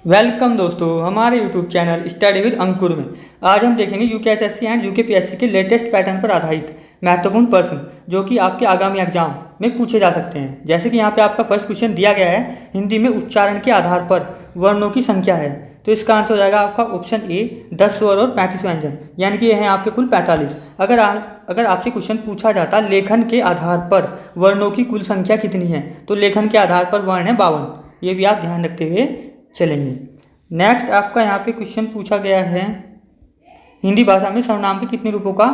Welcome दोस्तों, हमारे YouTube channel study with अंकुर में आज हम देखेंगे यूकेएसएससी एंड यूकेपीएससी के लेटेस्ट पैटर्न पर आधारित महत्वपूर्ण प्रश्न जो कि आपके आगामी एग्जाम में पूछे जा सकते हैं। जैसे कि यहाँ पे आपका फर्स्ट क्वेश्चन दिया गया है, हिंदी में उच्चारण के आधार पर वर्णों की संख्या है। तो इसका आंसर हो जाएगा आपका ऑप्शन ए 10 स्वर और 35 व्यंजन, यानी कि ये हैं आपके कुल 45। अगर आपसे क्वेश्चन पूछा जाता लेखन के आधार पर वर्णों की कुल संख्या कितनी है, तो लेखन के आधार पर वर्ण है 52। ये भी आप ध्यान रखते हुए चलेंगे। नेक्स्ट आपका यहाँ पे क्वेश्चन पूछा गया है, हिंदी भाषा में सर्वनाम के कितने रूपों का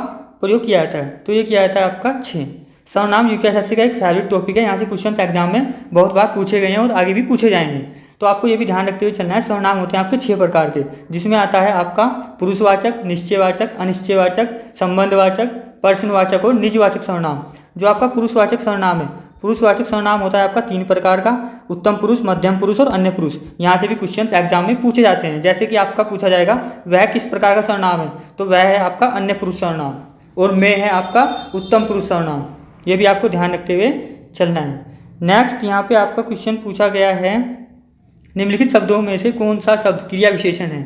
प्रयोग किया जाता है, तो ये किया जाता है आपका 6। सर्वनाम यूकेएसएससी का एक फेवरेट टॉपिक है, यहाँ से क्वेश्चन एग्जाम में बहुत बार पूछे गए हैं और आगे भी पूछे जाएंगे। तो आपको ये भी ध्यान रखते हुए चलना है। सर्वनाम होते हैं आपके 6 प्रकार के, जिसमें आता है आपका पुरुषवाचक, निश्चयवाचक, अनिश्चयवाचक, संबंधवाचक, प्रश्नवाचक और निजवाचक सर्वनाम। जो आपका पुरुषवाचक सर्वनाम है, पुरुषवाचक सर्वनाम होता है आपका 3 प्रकार का, उत्तम पुरुष, मध्यम पुरुष और अन्य पुरुष। यहाँ से भी क्वेश्चन एग्जाम में पूछे जाते हैं। जैसे कि आपका पूछा जाएगा वह किस प्रकार का सर्वनाम है, तो वह है आपका अन्य पुरुष सर्वनाम, और मैं है आपका उत्तम पुरुष सर्वनाम। ये भी आपको ध्यान रखते हुए चलना है। नेक्स्ट यहाँ पे आपका क्वेश्चन पूछा गया है, निम्नलिखित शब्दों में से कौन सा शब्द क्रिया विशेषण है।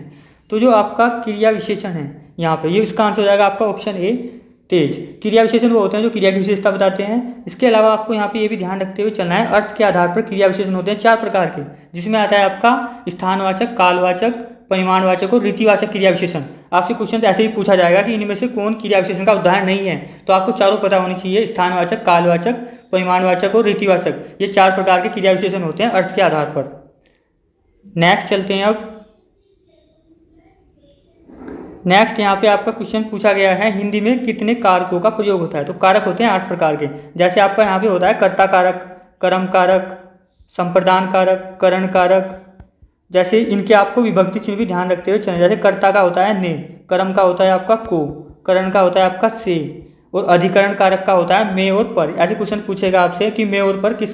तो जो आपका क्रिया विशेषण है यहाँ पे, ये इसका आंसर हो जाएगा आपका ऑप्शन ए तेज। क्रिया विशेषण वो होते हैं जो क्रिया की विशेषता बताते हैं। इसके अलावा आपको यहाँ पे ये भी ध्यान रखते हुए चलना है, अर्थ के आधार पर क्रिया विशेषण होते हैं 4 प्रकार के, जिसमें आता है आपका स्थानवाचक, कालवाचक, परिमाणवाचक और रीतिवाचक क्रिया विशेषण। आपसे क्वेश्चन ऐसे ही पूछा जाएगा कि इनमें से कौन क्रिया विशेषण का उदाहरण नहीं है, तो आपको चारों पता होनी चाहिए। स्थानवाचक, कालवाचक, परिमाणवाचक और रीतिवाचक, ये 4 प्रकार के क्रिया विशेषण होते हैं अर्थ के आधार पर। नेक्स्ट चलते हैं अब। नेक्स्ट यहाँ पे आपका क्वेश्चन पूछा गया है, हिंदी में कितने कारकों का प्रयोग होता है। तो कारक होते हैं 8 प्रकार के। जैसे आपका यहाँ पे होता है कर्ता कारक, कर्म कारक, संप्रदान कारक, करण कारक। जैसे इनके आपको विभक्ति चिन्ह भी ध्यान रखते हुए चलें। जैसे कर्ता का होता है ने, कर्म का होता है आपका को, करण का होता है आपका से, और अधिकरण कारक का होता है में और पर। ऐसे क्वेश्चन पूछेगा आपसे कि में और पर किस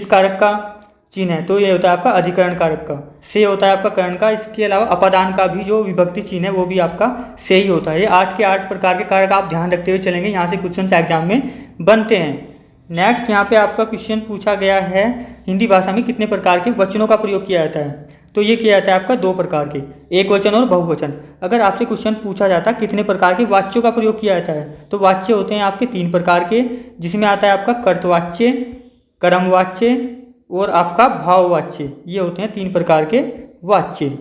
कारक का चिन्ह है, तो ये होता है आपका अधिकरण कारक का। से होता है आपका करण का। इसके अलावा अपादान का भी जो विभक्ति चिन्ह है वो भी आपका से ही होता है। ये 8 के 8 प्रकार के कारक आप ध्यान रखते हुए चलेंगे, यहाँ से क्वेश्चन एग्जाम में बनते हैं। नेक्स्ट यहाँ पे आपका क्वेश्चन पूछा गया है, हिंदी भाषा में कितने प्रकार के वचनों का प्रयोग किया जाता है। तो ये किया जाता है आपका 2 प्रकार के, एक वचन और बहुवचन। अगर आपसे क्वेश्चन पूछा जाता है कितने प्रकार के वाच्यों का प्रयोग किया जाता है, तो वाच्य होते हैं आपके 3 प्रकार के, जिसमें आता है आपका कर्तवाच्य, कर्मवाच्य और आपका भाववाच्य। ये होते हैं 3 प्रकार के वाच्य।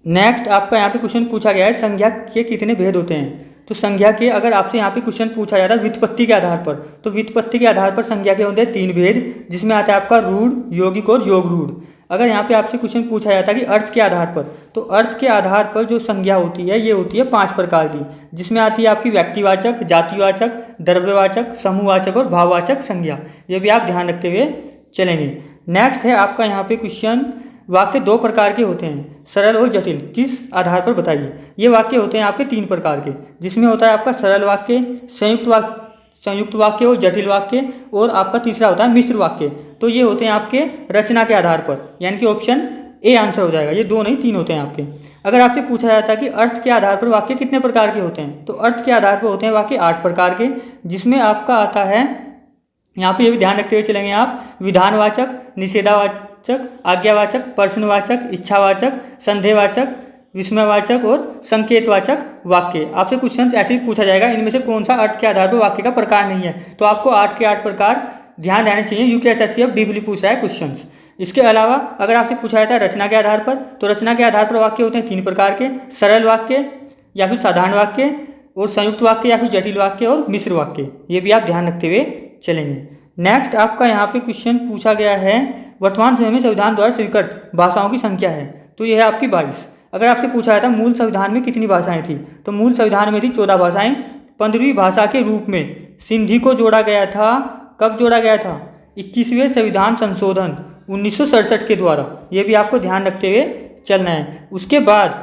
नेक्स्ट आपका यहाँ पे क्वेश्चन पूछा गया है, संज्ञा के कितने भेद होते हैं। तो संज्ञा के अगर आपसे यहाँ पे क्वेश्चन पूछा जाता है व्युत्पत्ति के आधार पर, तो व्युत्पत्ति के आधार पर संज्ञा के होते हैं 3 भेद, जिसमें आता है आपका रूढ़, यौगिक और योग रूढ़। अगर यहाँ पे आपसे क्वेश्चन पूछा जाता है कि अर्थ के आधार पर, तो अर्थ के आधार पर जो संज्ञा होती है ये होती है 5 प्रकार की, जिसमें आती है आपकी व्यक्तिवाचक, जातिवाचक, द्रव्यवाचक, समूहवाचक और भाववाचक संज्ञा। ये भी आप ध्यान रखते हुए चलेंगे। नेक्स्ट है आपका यहाँ पे क्वेश्चन, वाक्य 2 प्रकार के होते हैं, सरल और जटिल, किस आधार पर बताइए। ये वाक्य होते हैं आपके 3 प्रकार के, जिसमें होता है आपका सरल वाक्य, संयुक्त वाक्य और जटिल वाक्य, और आपका तीसरा होता है मिश्र वाक्य। तो ये होते हैं आपके रचना के आधार पर, यानी कि ऑप्शन ए आंसर हो जाएगा। ये 2 नहीं 3 होते हैं आपके। अगर आपसे पूछा जाता है कि अर्थ के आधार पर वाक्य कितने प्रकार के होते हैं, तो अर्थ के आधार पर होते हैं वाक्य 8 प्रकार के, जिसमें आपका आता है, यहाँ पे ये भी ध्यान रखते हुए चलेंगे आप, विधानवाचक, निषेधावाचक, आज्ञावाचक, प्रश्नवाचक, इच्छावाचक, संदेहवाचक, विस्मयवाचक और संकेतवाचक वाक्य। आपसे क्वेश्चन ऐसे ही पूछा जाएगा, इनमें से कौन सा अर्थ के आधार पर वाक्य का प्रकार नहीं है, तो आपको 8 के 8 प्रकार ध्यान रहने चाहिए। यूकेएसएससी अब डीपली पूछ रहा है क्वेश्चन। इसके अलावा अगर आपसे पूछा जाता है रचना के आधार पर, तो रचना के आधार पर वाक्य होते हैं 3 प्रकार के, सरल वाक्य या फिर साधारण वाक्य, और संयुक्त वाक्य या फिर जटिल वाक्य, और मिश्र वाक्य। ये भी आप ध्यान रखते हुए चलेंगे। नेक्स्ट आपका यहाँ पे क्वेश्चन पूछा गया है, वर्तमान समय में संविधान द्वारा स्वीकृत भाषाओं की संख्या है, तो यह है आपकी 22। अगर आपसे पूछा जाता मूल संविधान में कितनी भाषाएं थी, तो मूल संविधान में थी 14 भाषाएं। 15वीं भाषा के रूप में सिंधी को जोड़ा गया था। कब जोड़ा गया था? 21वें संविधान संशोधन 1967 के द्वारा। ये भी आपको ध्यान रखते हुए चलना है। उसके बाद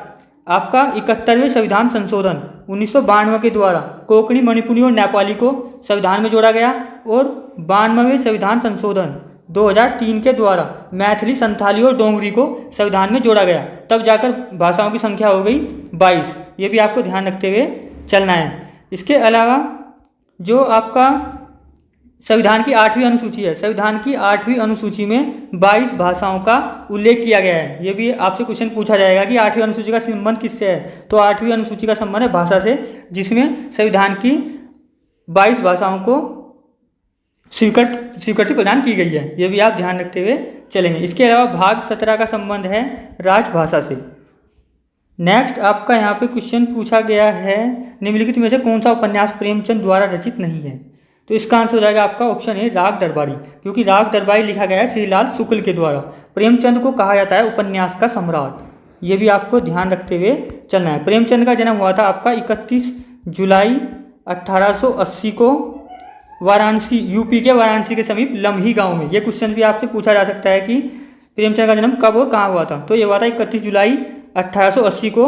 आपका 71वें संविधान संशोधन 1992 के द्वारा कोंकणी, मणिपुरी और नेपाली को संविधान में जोड़ा गया, और 92वें संविधान संशोधन 2003 के द्वारा मैथिली, संथाली और डोंगरी को संविधान में जोड़ा गया। तब जाकर भाषाओं की संख्या हो गई 22। ये भी आपको ध्यान रखते हुए चलना है। इसके अलावा जो आपका संविधान की 8वीं अनुसूची है। संविधान की 8वीं अनुसूची में 22 भाषाओं का उल्लेख किया गया है। ये भी आपसे क्वेश्चन पूछा जाएगा कि 8वीं अनुसूची का संबंध किससे है, तो 8वीं अनुसूची का संबंध है भाषा से, जिसमें संविधान की 22 भाषाओं को स्वीकृति प्रदान की गई है। ये भी आप ध्यान रखते हुए चलेंगे। इसके अलावा भाग 17 का संबंध है राजभाषा से। नेक्स्ट आपका यहाँ पे क्वेश्चन पूछा गया है, निम्नलिखित में से कौन सा उपन्यास प्रेमचंद द्वारा रचित नहीं है, तो इसका आंसर हो जाएगा आपका ऑप्शन ए राग दरबारी, क्योंकि राग दरबारी लिखा गया है श्रीलाल शुक्ल के द्वारा। प्रेमचंद को कहा जाता है उपन्यास का सम्राट, ये भी आपको ध्यान रखते हुए चलना है। प्रेमचंद का जन्म हुआ था आपका 31 जुलाई 1880 को वाराणसी, यूपी के वाराणसी के समीप लम्ही गांव में। ये क्वेश्चन भी आपसे पूछा जा सकता है कि प्रेमचंद का जन्म कब और कहाँ हुआ था, तो ये हुआ था 31 जुलाई 1880 को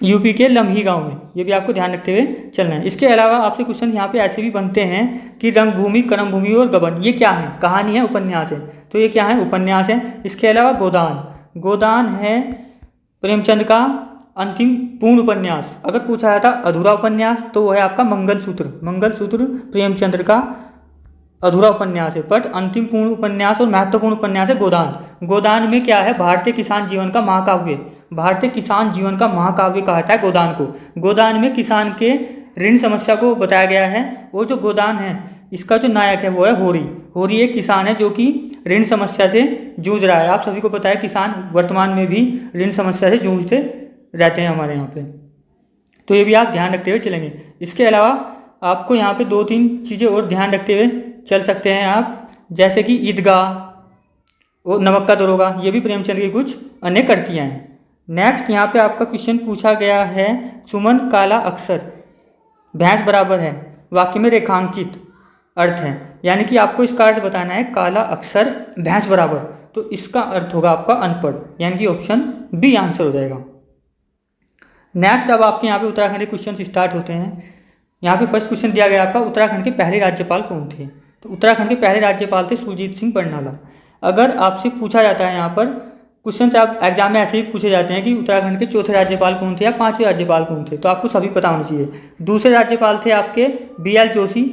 यूपी के लम्ही गांव में। ये भी आपको ध्यान रखते हुए चलना है। इसके अलावा आपसे क्वेश्चन यहाँ पे ऐसे भी बनते हैं कि रंगभूमि, कर्मभूमि और गबन ये क्या है, कहानी है, उपन्यास है, तो ये क्या है, उपन्यास है। इसके अलावा गोदान, गोदान है प्रेमचंद का अंतिम पूर्ण उपन्यास। अगर पूछा जाता अधूरा उपन्यास तो वह है आपका मंगलसूत्र, मंगलसूत्र प्रेमचंद्र का अधूरा उपन्यास है, बट अंतिम पूर्ण उपन्यास और महत्वपूर्ण उपन्यास है गोदान। गोदान में क्या है, भारतीय किसान जीवन का महाकाव्य, भारतीय किसान जीवन का महाकाव्य कहा जाता है गोदान को। गोदान में किसान के ऋण समस्या को बताया गया है, और जो गोदान है इसका जो नायक है वो है होरी। होरी एक किसान है जो कि ऋण समस्या से जूझ रहा है। आप सभी को पता है किसान वर्तमान में भी ऋण समस्या से जूझते रहते हैं हमारे यहाँ पे, तो ये भी आप ध्यान रखते हुए चलेंगे। इसके अलावा आपको यहाँ पे 2-3 चीज़ें और ध्यान रखते हुए चल सकते हैं आप, जैसे कि ईदगाह और नमक का दरोगा, ये भी प्रेमचंद की कुछ अन्य कृतियाँ हैं। नेक्स्ट यहाँ पे आपका क्वेश्चन पूछा गया है, सुमन काला अक्षर भैंस बराबर है, वाक्य में रेखांकित अर्थ है, यानी कि आपको इसका अर्थ बताना है काला अक्षर भैंस बराबर, तो इसका अर्थ होगा आपका अनपढ़, यानी कि ऑप्शन बी आंसर हो जाएगा। नेक्स्ट अब आपके यहाँ पे उत्तराखंड के क्वेश्चन स्टार्ट होते हैं। यहाँ पे फर्स्ट क्वेश्चन दिया गया आपका, उत्तराखंड के पहले राज्यपाल कौन थे, तो उत्तराखंड के पहले राज्यपाल थे सुरजीत सिंह बरनाला। अगर आपसे पूछा जाता है यहाँ पर क्वेश्चन से, आप एग्जाम में ऐसे ही पूछे जाते हैं कि उत्तराखंड के चौथे राज्यपाल कौन थे या 5वें राज्यपाल कौन थे, तो आपको सभी पता होना चाहिए। दूसरे राज्यपाल थे आपके BL जोशी,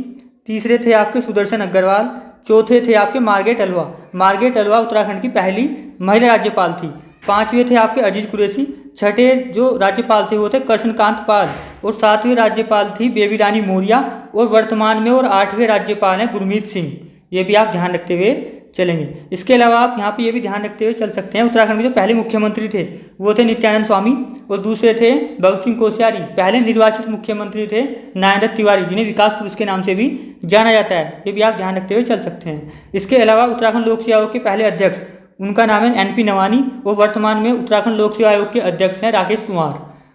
तीसरे थे आपके सुदर्शन अग्रवाल, चौथे थे आपके Margaret Alva. Margaret Alva Uttarakhand की पहली महिला राज्यपाल थी। 5वें थे आपके अजीज कुरैशी, छठे जो राज्यपाल थे वो थे कृष्णकांत पाल, और 7वें राज्यपाल थी बेबी रानी मौर्य, और वर्तमान में और 8वें राज्यपाल हैं गुरमीत सिंह। ये भी आप ध्यान रखते हुए चलेंगे। इसके अलावा आप यहाँ पे ये भी ध्यान रखते हुए चल सकते हैं, उत्तराखंड के जो पहले मुख्यमंत्री थे वो थे नित्यानंद स्वामी, और दूसरे थे भगत सिंह कोश्यारी। पहले निर्वाचित मुख्यमंत्री थे नारायण दत्त तिवारी, जिन्हें विकास पुरुष के नाम से भी जाना जाता है। ये भी आप ध्यान रखते हुए चल सकते हैं। इसके अलावा उत्तराखंड लोक सेवा आयोग के पहले अध्यक्ष, उनका नाम है NP नवानी, और वर्तमान में उत्तराखंड लोक सेवा आयोग के अध्यक्ष हैं राकेश कुमार।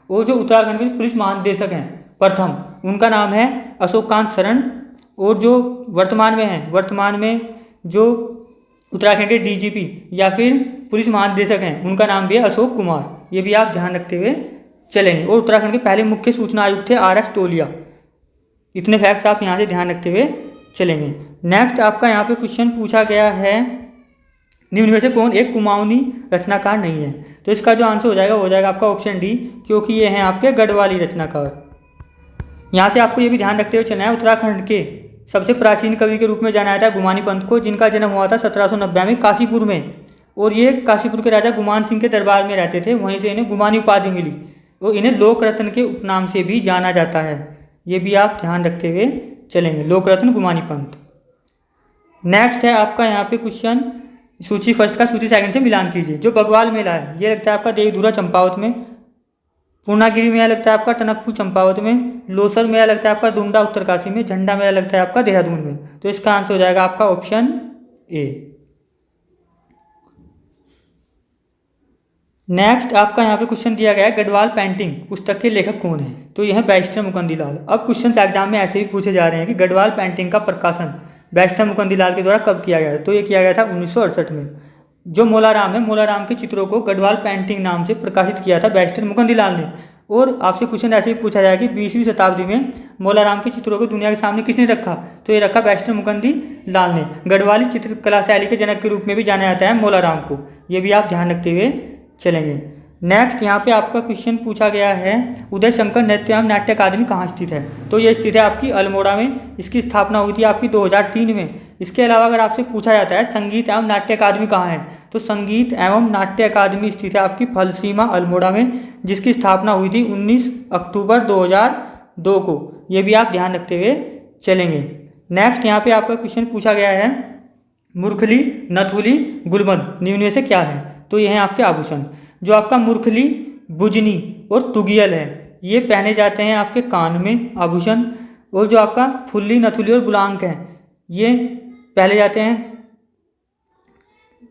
और जो उत्तराखंड के पुलिस महानिदेशक हैं प्रथम, उनका नाम है अशोक कांत शरण, और जो वर्तमान में जो उत्तराखंड के DGP या फिर पुलिस महानिदेशक हैं उनका नाम भी है अशोक कुमार। ये भी आप ध्यान रखते हुए चलेंगे। और उत्तराखंड के पहले मुख्य सूचना आयुक्त थे RS टोलिया। इतने फैक्ट्स आप यहाँ से ध्यान रखते हुए चलेंगे। नेक्स्ट आपका यहाँ पे क्वेश्चन पूछा गया है, निम्न में से कौन एक कुमाऊनी रचनाकार नहीं है, तो इसका जो आंसर हो जाएगा आपका ऑप्शन डी, क्योंकि ये हैं आपके गढ़वाली रचनाकार। यहाँ से आपको ये भी ध्यान रखते हुए चलना है, उत्तराखंड के सबसे प्राचीन कवि के रूप में जाना जाता है गुमानी पंथ को, जिनका जन्म हुआ था 1790 में काशीपुर में, और ये काशीपुर के राजा गुमान सिंह के दरबार में रहते थे, वहीं से इन्हें गुमानी उपाधि मिली, और इन्हें लोक रत्न के उपनाम से भी जाना जाता है। ये भी आप ध्यान रखते हुए चलेंगे, लोक रत्न गुमानी पंथ। नेक्स्ट है आपका यहाँ पे क्वेश्चन, सूची फर्स्ट का सूची सेकंड से मिलान कीजिए। जो बगवाल मेला है ये लगता है आपका देवधुरा चंपावत में, पूर्णागिरी मेला लगता है आपका टनकपुर चंपावत में, लोसर मेला लगता है आपका डुंडा उत्तरकाशी में, झंडा मेला लगता है आपका देहरादून में, तो इसका आंसर हो जाएगा आपका ऑप्शन ए। नेक्स्ट आपका यहाँ पे क्वेश्चन दिया गया है, गढ़वाल पेंटिंग पुस्तक के लेखक कौन है, तो यह है बैरिस्टर मुकुंदीलाल। अब क्वेश्चन एग्जाम में ऐसे ही पूछे जा रहे हैं कि गढ़वाल पेंटिंग का प्रकाशन बैरिस्टर मुकुंदीलाल के द्वारा कब किया गया था, तो ये किया गया था 1968 में। जो मोलाराम है, मोलाराम के चित्रों को गढ़वाल पेंटिंग नाम से प्रकाशित किया था बैरिस्टर मुकुंदीलाल ने। और आपसे क्वेश्चन ऐसे ही पूछा जाएगा कि 20वीं शताब्दी में मोलाराम के चित्रों को दुनिया के सामने किसने रखा, तो ये रखा बैरिस्टर मुकुंदीलाल ने। गढ़वाली चित्रकला शैली के जनक के रूप में भी जाना जाता है मोलाराम को, ये भी आप ध्यान रखते हुए चलेंगे। नेक्स्ट यहाँ पे आपका क्वेश्चन पूछा गया है, उदय शंकर नृत्य एवं नाट्य अकादमी कहाँ स्थित है? तो ये स्थित है आपकी अल्मोड़ा में। इसकी स्थापना हुई थी आपकी 2003 में। इसके अलावा अगर आपसे पूछा जाता है संगीत एवं नाट्य अकादमी कहाँ है, तो संगीत एवं नाट्य अकादमी स्थित है आपकी फलसीमा अल्मोड़ा में, जिसकी स्थापना हुई थी 19 अक्टूबर 2002 को। ये भी आप ध्यान रखते हुए चलेंगे। नेक्स्ट यहाँ पे आपका क्वेश्चन पूछा गया है, मुरखली, नथुली, गुलबंद निम्न में से क्या है? तो ये हैं आपके आभूषण। जो आपका मुरखली, बुजनी और तुगियल है, ये पहने जाते हैं आपके कान में आभूषण। और जो आपका फुल्ली, नथुली और गुलांक है, ये पहने जाते हैं।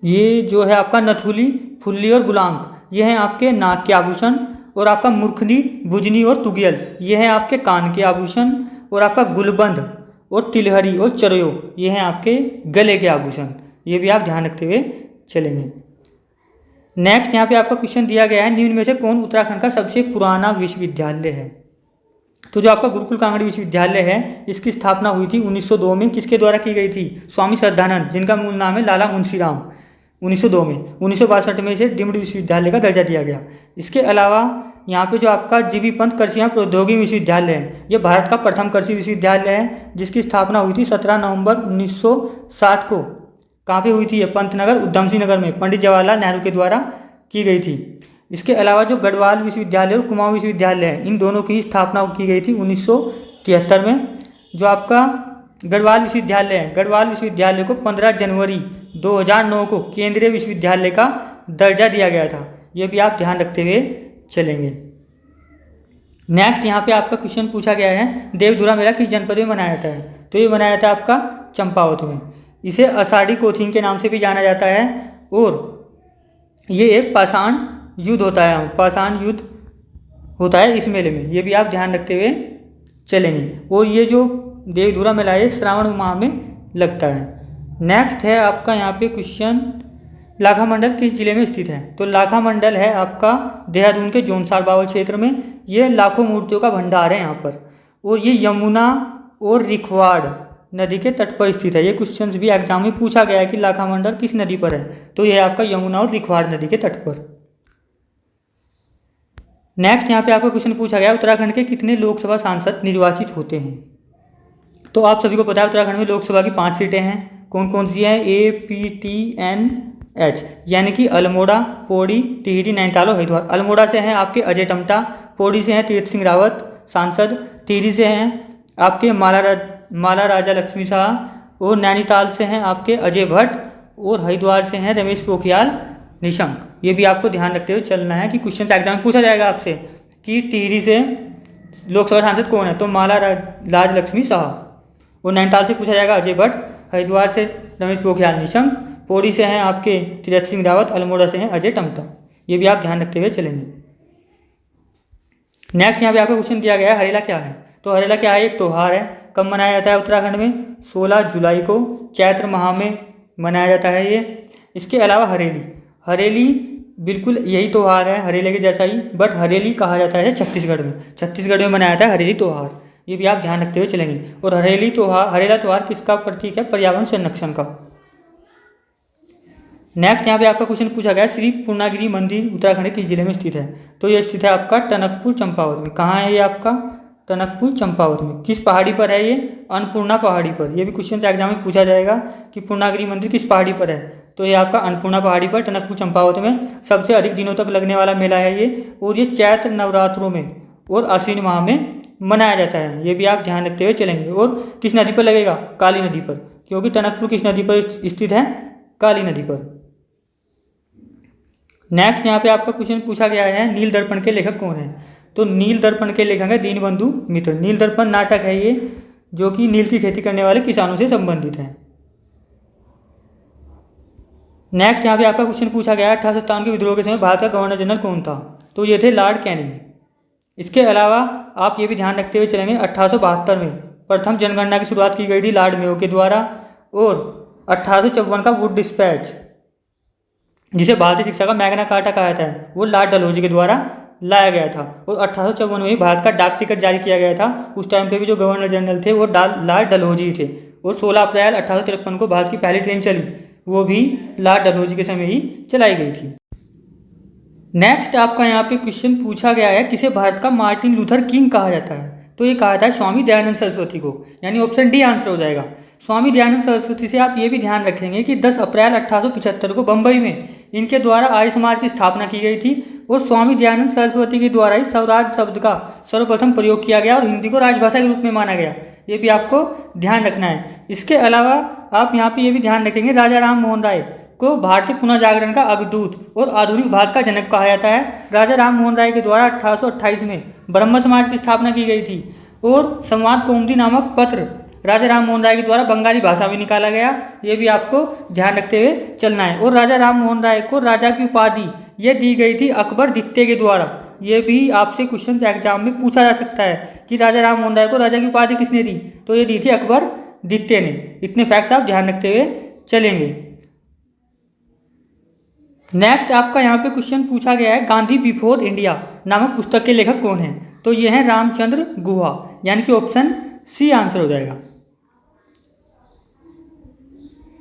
ये जो है आपका नथुली, फुल्ली और गुलांक, ये हैं आपके नाक के आभूषण। और आपका मुरखली, बुजनी और तुगियल, ये हैं आपके कान के आभूषण। और आपका गुलबंद और तिलहरी और चरयो, ये हैं आपके गले के आभूषण। ये भी आप ध्यान रखते हुए चलेंगे। नेक्स्ट यहाँ पे आपका क्वेश्चन दिया गया है, निम्न में से कौन उत्तराखंड का सबसे पुराना विश्वविद्यालय है? तो जो आपका गुरुकुल कांगड़ी विश्वविद्यालय है, इसकी स्थापना हुई थी 1902 में। किसके द्वारा की गई थी? स्वामी श्रद्धानंद, जिनका मूल नाम है लाला मुंशीराम। 1902 में। 1962 में इसे डीम्ड विश्वविद्यालय का दर्जा दिया गया। इसके अलावा यहाँ पे जो आपका जीबी पंत कृषि एवं प्रौद्योगिकी विश्वविद्यालय है, ये भारत का प्रथम कृषि विश्वविद्यालय है, जिसकी स्थापना हुई थी 17 नवंबर 1960 को। कहाँ पे हुई थी? ये पंतनगर, उधम सिंह नगर में पंडित जवाहरलाल नेहरू के द्वारा की गई थी। इसके अलावा जो गढ़वाल विश्वविद्यालय और कुमाऊं विश्वविद्यालय है, इन दोनों की स्थापना की गई थी 1973 में। जो आपका गढ़वाल विश्वविद्यालय है, गढ़वाल विश्वविद्यालय को 15 जनवरी 2009 को केंद्रीय विश्वविद्यालय का दर्जा दिया गया था। ये भी आप ध्यान रखते हुए चलेंगे। नेक्स्ट यहाँ पे आपका क्वेश्चन पूछा गया है, देवधुरा मेला किस जनपद में मनाया जाता है? तो ये मनाया जाता है आपका चंपावत में। इसे आषाढ़ी कोथिन के नाम से भी जाना जाता है। और ये एक पाषाण युद्ध होता है, पाषाण युद्ध होता है इस मेले में। ये भी आप ध्यान रखते हुए चलेंगे। और ये जो देवधुरा मेला है, श्रावण माह में लगता है। नेक्स्ट है आपका यहाँ पे क्वेश्चन, लाखा मंडल किस जिले में स्थित है? तो लाखा मंडल है आपका देहरादून के जोनसार बावल क्षेत्र में। ये लाखों मूर्तियों का भंडार है यहाँ पर। और ये यमुना और रिखवाड़ नदी के तट पर स्थित है। ये क्वेश्चन भी एग्जाम में पूछा गया है कि लाखा मंडल किस नदी पर है? तो यह आपका यमुना और रिखवाड़ नदी के तट पर। नेक्स्ट यहाँ पे आपका क्वेश्चन पूछा गया, उत्तराखंड के कितने लोकसभा सांसद निर्वाचित होते हैं? तो आप सभी को पता है उत्तराखंड में लोकसभा की 5 सीटें हैं। कौन कौन सी हैं? APTNH, यानी कि अल्मोड़ा, पौड़ी, टिहरी, नैनीताल और हरिद्वार। अल्मोड़ा से हैं आपके अजय टम्टा, पौड़ी से हैं तीर्थ सिंह रावत सांसद, टिहरी से हैं आपके माला राजा लक्ष्मी शाह, और नैनीताल से हैं आपके अजय भट्ट, और हरिद्वार से हैं रमेश पोखरियाल निशंक। ये भी आपको ध्यान रखते हुए चलना है कि क्वेश्चन एग्जाम में पूछा जाएगा आपसे कि टिहरी से लोकसभा सांसद कौन है? तो माला राज लक्ष्मी शाह। और नैनीताल से पूछा जाएगा अजय भट्ट, हरिद्वार से रमेश पोखरियाल निशंक, पौड़ी से हैं आपके तीर्थ सिंह रावत, अल्मोड़ा से हैं अजय टम्टा। ये भी आप ध्यान रखते हुए चलेंगे। नेक्स्ट यहाँ पे आपको क्वेश्चन दिया गया है, हरेला क्या है? तो हरेला क्या है? एक त्यौहार है। कब मनाया जाता है उत्तराखंड में? 16 जुलाई को चैत्र माह में मनाया जाता है ये। इसके अलावा हरेली बिल्कुल यही त्यौहार है हरेले के जैसा ही, बट हरेली कहा जाता है छत्तीसगढ़ में। छत्तीसगढ़ में मनाया जाता है हरेली त्यौहार। ये भी आप ध्यान रखते हुए चलेंगे। और हरेला त्यौहार किसका प्रतीक है? पर्यावरण संरक्षण का। नेक्स्ट यहाँ पे आपका क्वेश्चन पूछा गया, श्री पूर्णागिरि मंदिर उत्तराखंड के किस जिले में स्थित है? तो ये स्थित है आपका टनकपुर चंपावत में। कहाँ है ये आपका? टनकपुर चंपावत में। किस पहाड़ी पर है ये? अन्नपूर्णा पहाड़ी पर। ये भी क्वेश्चन एग्जाम में पूछा जाएगा कि पूर्णागिरि मंदिर किस पहाड़ी पर है? तो ये आपका अन्नपूर्णा पहाड़ी पर टनकपुर चंपावत में सबसे अधिक दिनों तक लगने वाला मेला है ये। और ये चैत्र नवरात्रों में और अश्विन माह में मनाया जाता है। ये भी आप ध्यान रखते हुए चलेंगे। और किस नदी पर लगेगा? काली नदी पर, क्योंकि टनकपुर किस नदी पर स्थित है? काली नदी पर। नेक्स्ट यहाँ पे आपका क्वेश्चन पूछा गया है, नील दर्पण के लेखक कौन है? तो नील दर्पण के लेखक है दीनबंधु मित्र। नील दर्पण नाटक है ये, जो कि नील की खेती करने वाले किसानों से संबंधित है। नेक्स्ट यहाँ पे आपका क्वेश्चन पूछा गया है, 1857 के विद्रोह के समय भारत का गवर्नर जनरल कौन था? तो ये थे लॉर्ड कैनिंग। इसके अलावा आप ये भी ध्यान रखते हुए चलेंगे, 1872 में प्रथम जनगणना की शुरुआत की गई थी लॉर्ड मेयो के द्वारा। और 1854 का वुड डिस्पैच, जिसे भारतीय शिक्षा का मैग्ना कार्टा कहा जाता है, वो लॉर्ड डलहौजी के द्वारा लाया गया था। और 1854 में ही भारत का डाक टिकट जारी किया गया था। उस टाइम पे भी जो गवर्नर जनरल थे वो लॉर्ड डलहौजी थे। और 16 अप्रैल 1853 को भारत की पहली ट्रेन चली, वो भी लॉर्ड डलहौजी के समय ही चलाई गई थी। नेक्स्ट आपका यहाँ पे क्वेश्चन पूछा गया है, किसे भारत का मार्टिन लूथर किंग कहा जाता है? तो ये कहा था स्वामी दयानंद सरस्वती को, यानी ऑप्शन डी आंसर हो जाएगा। स्वामी दयानंद सरस्वती से आप ये भी ध्यान रखेंगे कि 10 अप्रैल 1875 को बम्बई में इनके द्वारा आर्य समाज की स्थापना की गई थी और स्वामी दयानंद सरस्वती के द्वारा ही स्वराज शब्द का सर्वप्रथम प्रयोग किया गया और हिंदी को राजभाषा के रूप में माना गया। ये भी आपको ध्यान रखना है। इसके अलावा आप यहाँ पे ये भी ध्यान रखेंगे, राजा राम मोहन राय को भारतीय पुनः जागरण का अग्रदूत और आधुनिक भारत का जनक कहा जाता है। राजा राम मोहन राय के द्वारा 1828 में ब्रह्म समाज की स्थापना की गई थी और संवाद कौमुदी नामक पत्र राजा राम मोहन राय के द्वारा बंगाली भाषा में निकाला गया। ये भी आपको ध्यान रखते हुए चलना है। और राजा राम मोहन राय को राजा की उपाधि ये दी गई थी अकबर द्वितीय के द्वारा। ये भी आपसे क्वेश्चन एग्जाम में पूछा जा सकता है कि राजा राम मोहन राय को राजा की उपाधि किसने दी? तो ये दी थी अकबर द्वितीय ने। इतने फैक्ट्स आप ध्यान रखते हुए चलेंगे। नेक्स्ट आपका यहाँ पे क्वेश्चन पूछा गया है, गांधी बिफोर इंडिया नामक पुस्तक के लेखक कौन है? तो ये हैं रामचंद्र गुहा, यानी कि ऑप्शन सी आंसर हो जाएगा।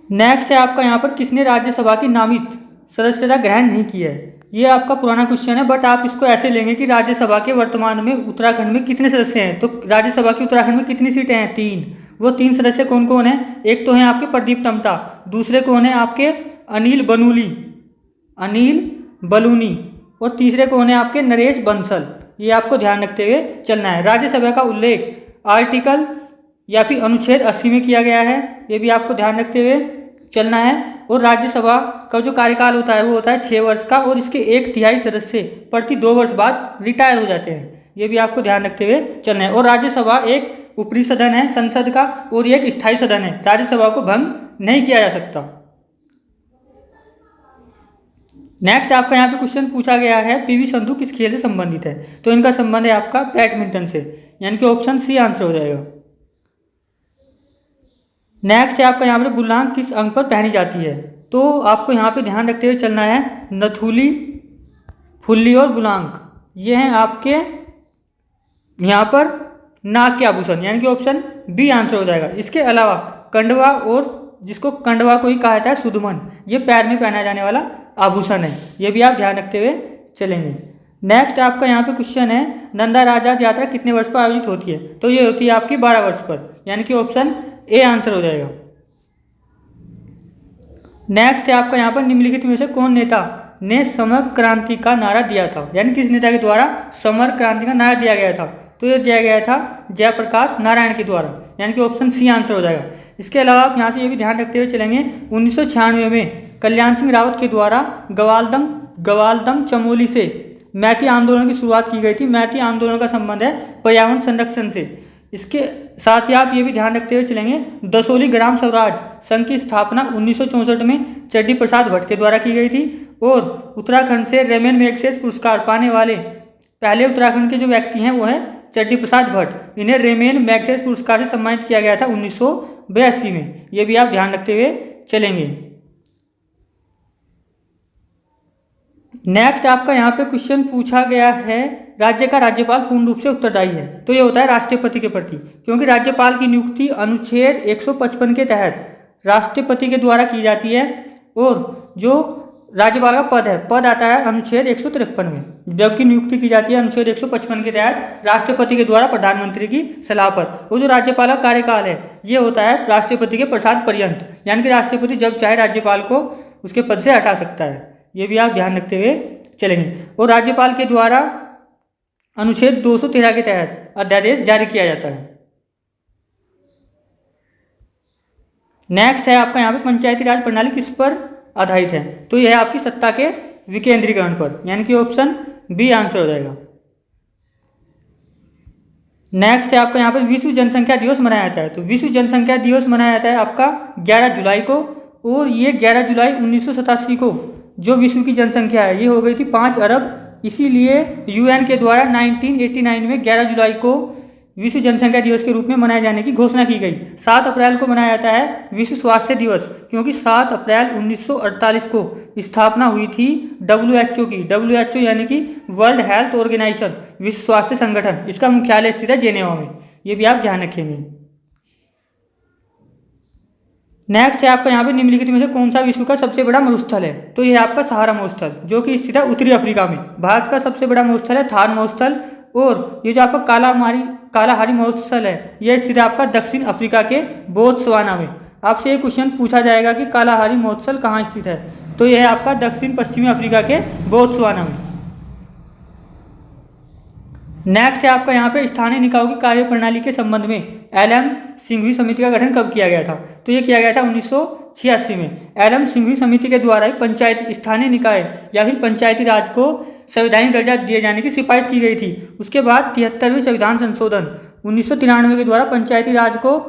नेक्स्ट है आपका यहाँ पर, किसने राज्यसभा की नामित सदस्यता ग्रहण नहीं की है? ये आपका पुराना क्वेश्चन है, बट आप इसको ऐसे लेंगे कि राज्यसभा के वर्तमान में उत्तराखंड में कितने सदस्य हैं? तो राज्यसभा की उत्तराखंड में कितनी सीटें हैं? 3। वो 3 सदस्य कौन कौन है? एक तो हैं आपके प्रदीप टम्टा, दूसरे कौन है आपके अनिल बलूनी और तीसरे कौन है आपके नरेश बंसल। ये आपको ध्यान रखते हुए चलना है। राज्यसभा का उल्लेख आर्टिकल या फिर अनुच्छेद 80 में किया गया है। ये भी आपको ध्यान रखते हुए चलना है। और राज्यसभा का जो कार्यकाल होता है वो होता है 6 वर्ष का और इसके 1/3 सदस्य प्रति 2 वर्ष बाद रिटायर हो जाते हैं। ये भी आपको ध्यान रखते हुए चलना है। और राज्यसभा एक ऊपरी सदन है संसद का और ये एक स्थायी सदन है। राज्यसभा को भंग नहीं किया जा सकता। नेक्स्ट आपका यहाँ पे क्वेश्चन पूछा गया है, पीवी संधू किस खेल से संबंधित है? तो इनका संबंध है आपका बैडमिंटन से, यानी कि ऑप्शन सी आंसर हो जाएगा। नेक्स्ट है आपका यहाँ पर, बुलांग किस अंग पर पहनी जाती है? तो आपको यहाँ पे ध्यान रखते हुए चलना है, नथुली, फुल्ली और बुलांग ये हैं आपके यहाँ पर नाक के आभूषण, यानी कि ऑप्शन बी आंसर हो जाएगा। इसके अलावा कंडवा, और जिसको कंडवा को ही कहा जाता है सुदमन, ये पैर में पहना जाने वाला आभूषण है। ये भी आप ध्यान रखते हुए चलेंगे। नेक्स्ट आपका यहाँ पे क्वेश्चन है, नंदा राजा यात्रा कितने वर्ष पर आयोजित होती है? तो ये होती है आपकी 12 वर्ष पर, यानी कि ऑप्शन ए आंसर हो जाएगा। नेक्स्ट है आपका यहाँ पर, निम्नलिखित में से कौन नेता ने समर क्रांति का नारा दिया था? यानी किस नेता के द्वारा समर क्रांति का नारा दिया गया था? तो ये दिया गया था जयप्रकाश नारायण के द्वारा, यानी कि ऑप्शन सी आंसर हो जाएगा। इसके अलावा आप यहाँ से ये भी ध्यान रखते हुए चलेंगे, 1996 में कल्याण सिंह रावत के द्वारा गवालदम चमोली से मैती आंदोलन की शुरुआत की गई थी। मैती आंदोलन का संबंध है पर्यावरण संरक्षण से। इसके साथ ही आप ये भी ध्यान रखते हुए चलेंगे, दसोली ग्राम स्वराज संघ की स्थापना 1964 में चड्डी प्रसाद भट्ट के द्वारा की गई थी। और उत्तराखंड से रेमन मैग्सेसे पुरस्कार पाने वाले पहले उत्तराखंड के जो व्यक्ति हैं वो है चड्डी प्रसाद भट्ट। इन्हें रेमन मैग्सेसे पुरस्कार से सम्मानित किया गया था 1982 में। ये भी आप ध्यान रखते हुए चलेंगे। नेक्स्ट आपका यहाँ पे क्वेश्चन पूछा गया है, राज्य का राज्यपाल पूर्ण रूप से उत्तरदायी है? तो ये होता है राष्ट्रपति के प्रति, क्योंकि राज्यपाल की नियुक्ति अनुच्छेद 155 के तहत राष्ट्रपति के द्वारा की जाती है और जो राज्यपाल का पद आता है अनुच्छेद 153 में, जबकि नियुक्ति की जाती है अनुच्छेद 155 के तहत राष्ट्रपति के द्वारा प्रधानमंत्री की सलाह पर। वो जो राज्यपाल का कार्यकाल है ये होता है राष्ट्रपति के प्रसाद पर्यंत, यानी कि राष्ट्रपति जब चाहे राज्यपाल को उसके पद से हटा सकता है। ये भी आप ध्यान रखते हुए चलेंगे। और राज्यपाल के द्वारा अनुच्छेद 213 के तहत अध्यादेश जारी किया जाता है। नेक्स्ट है आपका यहाँ पे, पंचायती राज प्रणाली किस पर आधारित है? तो यह है आपकी सत्ता के विकेंद्रीकरण पर, यानी कि ऑप्शन बी आंसर हो जाएगा। नेक्स्ट है आपका यहाँ पर, विश्व जनसंख्या दिवस मनाया जाता है? तो विश्व जनसंख्या दिवस मनाया जाता है आपका 11 जुलाई को, और ये 11 जुलाई 1987 को जो विश्व की जनसंख्या है ये हो गई थी 5 अरब। इसीलिए यूएन के द्वारा 1989 में 11 जुलाई को विश्व जनसंख्या दिवस के रूप में मनाए जाने की घोषणा की गई। 7 अप्रैल को मनाया जाता है विश्व स्वास्थ्य दिवस, क्योंकि 7 अप्रैल 1948 को स्थापना हुई थी WHO की। WHO यानी कि वर्ल्ड हेल्थ ऑर्गेनाइजेशन, विश्व स्वास्थ्य संगठन। इसका मुख्यालय स्थित है जेनेवा में। ये भी आप ध्यान रखेंगे। नेक्स्ट है आपका यहाँ पे निम्नलिखित में से कौन सा विश्व का सबसे बड़ा मरुस्थल है? तो ये आपका सहारा मरुस्थल जो कि स्थित है उत्तरी अफ्रीका में। भारत का सबसे बड़ा मरुस्थल है थार मरुस्थल, और ये जो आपका कालाहारी मरुस्थल है यह स्थित है आपका दक्षिण अफ्रीका के बोत्सवाना में। आपसे ये क्वेश्चन पूछा जाएगा कि कालाहारी मरुस्थल कहाँ स्थित है? तो यह है आपका दक्षिण पश्चिमी अफ्रीका के बोत्सवाना में। नेक्स्ट है आपका यहाँ पे स्थानीय निकायों की कार्यप्रणाली के संबंध में एलएम सिंघवी समिति का गठन कब किया गया था? तो ये किया गया था 1986 में। एलएम सिंघवी समिति के द्वारा पंचायत स्थानीय निकाय या फिर पंचायती राज को संवैधानिक दर्जा दिए जाने की सिफारिश की गई थी। उसके बाद 73वें संविधान संशोधन 1993 के द्वारा पंचायती राज को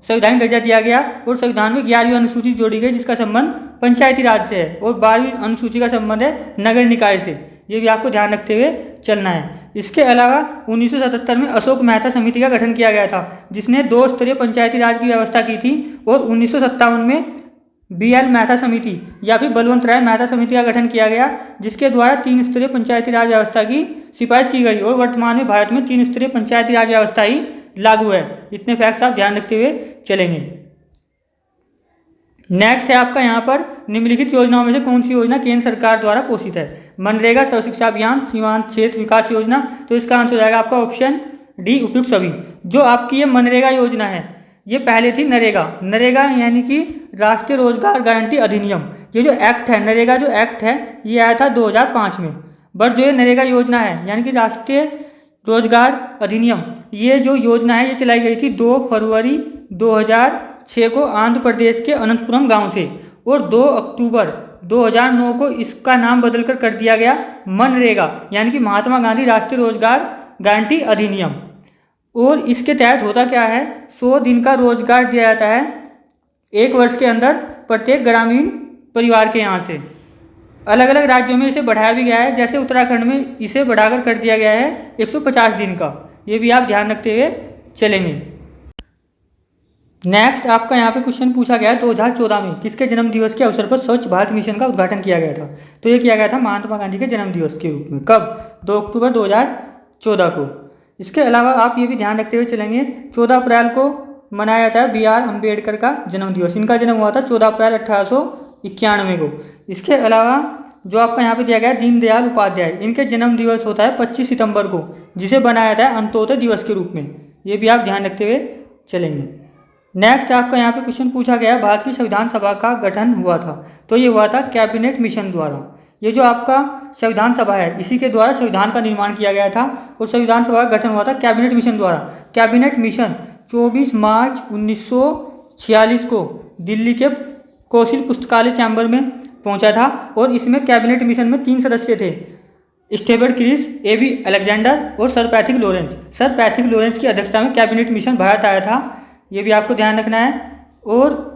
संवैधानिक दर्जा दिया गया और संविधान में 11वीं अनुसूची जोड़ी गई जिसका संबंध पंचायती राज से है, और 12वीं अनुसूची का संबंध है नगर निकाय से। ये भी आपको ध्यान रखते हुए चलना है। इसके अलावा 1977 में अशोक मेहता समिति का गठन किया गया था जिसने 2 स्तरीय पंचायती राज की व्यवस्था की थी, और 1957 में बीएल मेहता समिति या फिर बलवंत राय मेहता समिति का गठन किया गया जिसके द्वारा 3 स्तरीय पंचायती राज व्यवस्था की सिफारिश की गई, और वर्तमान में भारत में 3 स्तरीय पंचायती राज व्यवस्था ही लागू है। इतने फैक्ट्स आप ध्यान रखते हुए चलेंगे। नेक्स्ट है आपका यहाँ पर निम्नलिखित योजनाओं में से कौन सी योजना केंद्र सरकार द्वारा पोषित है? मनरेगा, सर्व शिक्षा अभियान, सीमांत क्षेत्र विकास योजना। तो इसका आंसर हो जाएगा आपका ऑप्शन डी, उपयुक्त सभी। जो आपकी ये मनरेगा योजना है ये पहले थी नरेगा यानी कि राष्ट्रीय रोजगार गारंटी अधिनियम। ये जो एक्ट है नरेगा जो एक्ट है ये आया था 2005 में। बट जो ये नरेगा योजना है यानी कि राष्ट्रीय रोजगार अधिनियम, ये जो योजना है ये चलाई गई थी 2 फरवरी 2006 को आंध्र प्रदेश के अनंतपुरम गांव से, और 2 अक्टूबर 2009 को इसका नाम बदलकर कर दिया गया मनरेगा यानी कि महात्मा गांधी राष्ट्रीय रोजगार गारंटी अधिनियम। और इसके तहत होता क्या है, 100 दिन का रोजगार दिया जाता है 1 वर्ष के अंदर प्रत्येक ग्रामीण परिवार के यहाँ से। अलग अलग राज्यों में इसे बढ़ाया भी गया है, जैसे उत्तराखंड में इसे बढ़ाकर कर दिया गया है 150 दिन का। ये भी आप ध्यान रखते हुए चलेंगे। नेक्स्ट आपका यहाँ पे क्वेश्चन पूछा गया है 2014 में किसके जन्म दिवस के अवसर पर स्वच्छ भारत मिशन का उद्घाटन किया गया था? तो ये किया गया था महात्मा गांधी के जन्म दिवस के रूप में। कब? 2 अक्टूबर 2014 को। इसके अलावा आप ये भी ध्यान रखते हुए चलेंगे 14 अप्रैल को मनाया जाता है BR अम्बेडकर का जन्म दिवस। इनका जन्म हुआ था 14 अप्रैल 1891 को। इसके अलावा जो आपका यहाँ पे दिया गया है दीनदयाल उपाध्याय, इनके जन्म दिवस होता है 25 सितंबर को, जिसे बनाया जाता है अंत्योदय दिवस के रूप में। ये भी आप ध्यान रखते हुए चलेंगे। नेक्स्ट आपका यहाँ पे क्वेश्चन पूछा गया भारत की संविधान सभा का गठन हुआ था, तो ये हुआ था कैबिनेट मिशन द्वारा। ये जो आपका संविधान सभा है इसी के द्वारा संविधान का निर्माण किया गया था, और संविधान सभा का गठन हुआ था कैबिनेट मिशन द्वारा। कैबिनेट मिशन 24 मार्च 1946 को दिल्ली के कौशल पुस्तकालय चैम्बर में पहुंचा था, और इसमें कैबिनेट मिशन में 3 सदस्य थे, स्टेबर्ट क्रिस, AB अलेक्जेंडर और sir Pethick Lawrence. Sir Pethick Lawrence की अध्यक्षता में कैबिनेट मिशन भारत आया था, ये भी आपको ध्यान रखना है। और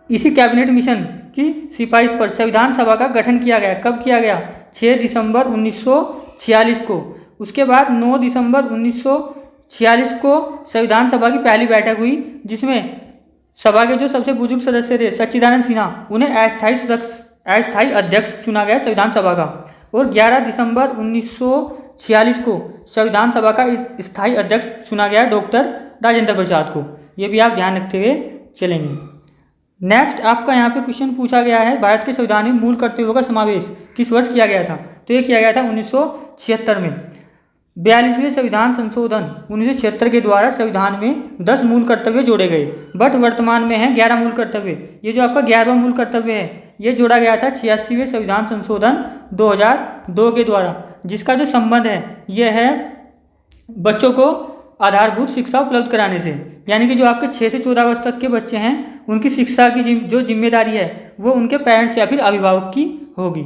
इसी कैबिनेट मिशन की सिफारिश पर संविधान सभा का गठन किया गया। कब किया गया? 6 दिसंबर 1946 को। उसके बाद 9 दिसंबर 1946 को संविधान सभा की पहली बैठक हुई, जिसमें सभा के जो सबसे बुजुर्ग सदस्य थे सच्चिदानंद सिन्हा, उन्हें अस्थायी अध्यक्ष चुना गया संविधान सभा का। और 11 दिसंबर 1946 को संविधान सभा का स्थायी अध्यक्ष चुना गया डॉक्टर राजेंद्र प्रसाद को। ये भी आप ध्यान रखते हुए चलेंगे। नेक्स्ट आपका यहाँ पे क्वेश्चन पूछा गया है भारत के संविधान में मूल कर्तव्यों का समावेश किस वर्ष किया गया था? तो ये किया गया था 1976 में। 42वें संविधान संशोधन 1976 के द्वारा संविधान में 10 मूल कर्तव्य जोड़े गए, बट वर्तमान में है 11 मूल कर्तव्य। ये जो आपका 11वां मूल कर्तव्य है ये जोड़ा गया था 86वें संविधान संशोधन 2002 के द्वारा, जिसका जो संबंध है ये है बच्चों को आधारभूत शिक्षा उपलब्ध कराने से। यानी कि जो आपके 6 से 14 वर्ष तक के बच्चे हैं उनकी शिक्षा की जो जिम्मेदारी है वो उनके पेरेंट्स या फिर अभिभावक की होगी।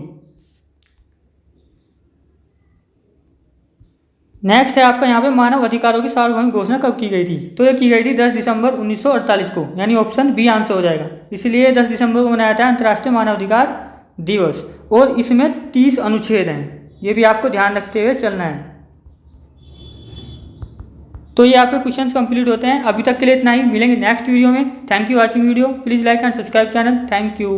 नेक्स्ट है आपका यहाँ पे मानव अधिकारों की सार्वभौमिक घोषणा कब की गई थी? तो ये की गई थी 10 दिसंबर 1948 को, यानी ऑप्शन बी आंसर हो जाएगा। इसलिए 10 दिसंबर को मनाया था अंतर्राष्ट्रीय मानव अधिकार दिवस, और इसमें 30 अनुच्छेद हैं। ये भी आपको ध्यान रखते हुए चलना है। तो ये आपके क्वेश्चंस कंप्लीट होते हैं। अभी तक के लिए इतना ही, मिलेंगे नेक्स्ट वीडियो में। Thank you watching video, please like and subscribe channel. Thank you.